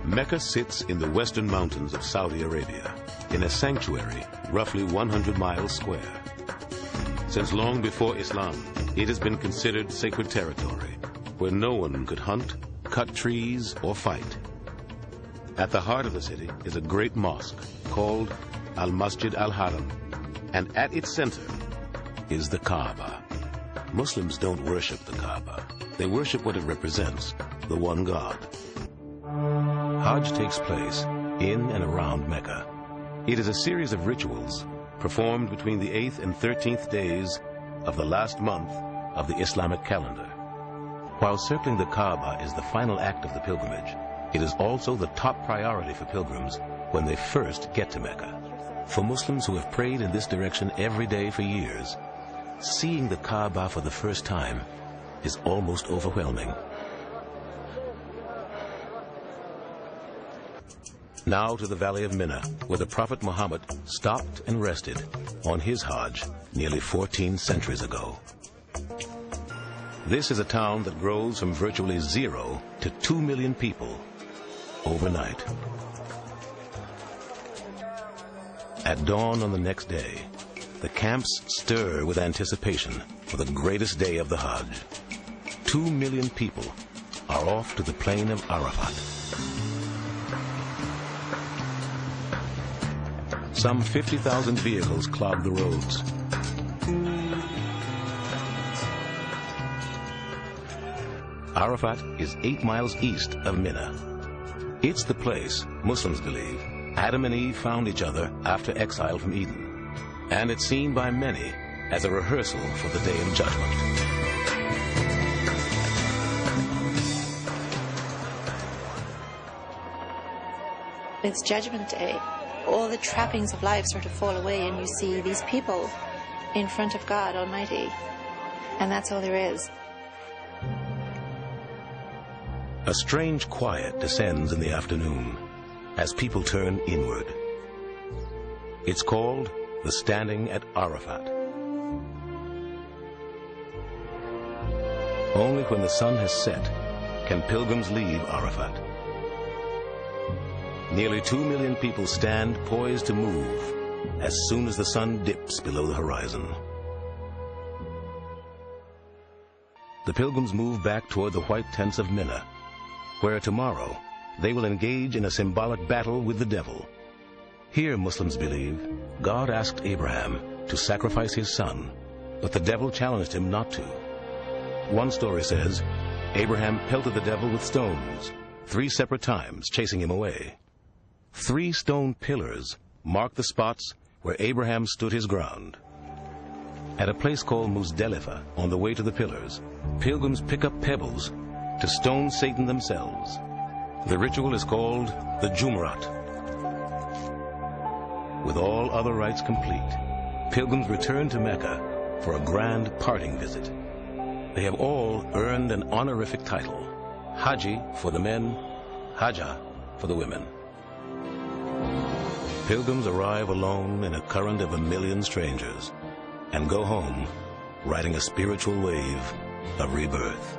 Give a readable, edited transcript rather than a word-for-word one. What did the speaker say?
Mecca sits in the western mountains of Saudi Arabia, in a sanctuary roughly 100 miles square. Since long before Islam, it has been considered sacred territory, where no one could hunt, cut trees, or fight. At the heart of the city is a great mosque called Al-Masjid Al-Haram, and at its center is the Kaaba. Muslims don't worship the Kaaba. They worship what it represents, the one God. Hajj takes place in and around Mecca. It is a series of rituals performed between the 8th and 13th days of the last month of the Islamic calendar. While circling the Kaaba is the final act of the pilgrimage, it is also the top priority for pilgrims when they first get to Mecca. For Muslims who have prayed in this direction every day for years, seeing the Kaaba for the first time is almost overwhelming. Now to the Valley of Mina, where the Prophet Muhammad stopped and rested on his Hajj nearly 14 centuries ago. This is a town that grows from virtually 0 to 2 million people overnight. At dawn on the next day, the camps stir with anticipation for the greatest day of the Hajj. 2 million people are off to the plain of Arafat. Some 50,000 vehicles clog the roads. Arafat is 8 miles east of Mina. It's the place, Muslims believe, Adam and Eve found each other after exile from Eden. And it's seen by many as a rehearsal for the Day of Judgment. It's Judgment Day. All the trappings of life sort of fall away, and you see these people in front of God Almighty. And that's all there is. A strange quiet descends in the afternoon as people turn inward. It's called the Standing at Arafat. Only when the sun has set can pilgrims leave Arafat. Nearly 2 million people stand poised to move as soon as the sun dips below the horizon. The pilgrims move back toward the white tents of Mina, where tomorrow they will engage in a symbolic battle with the devil. Here, Muslims believe, God asked Abraham to sacrifice his son, but the devil challenged him not to. One story says, Abraham pelted the devil with stones 3 separate times, chasing him away. 3 stone pillars mark the spots where Abraham stood his ground. At a place called Muzdalifah, on the way to the pillars, pilgrims pick up pebbles to stone Satan themselves. The ritual is called the Jumrat. With all other rites complete, pilgrims return to Mecca for a grand parting visit. They have all earned an honorific title, Haji for the men, Hajja for the women. Pilgrims arrive alone in a current of 1 million strangers and go home riding a spiritual wave of rebirth.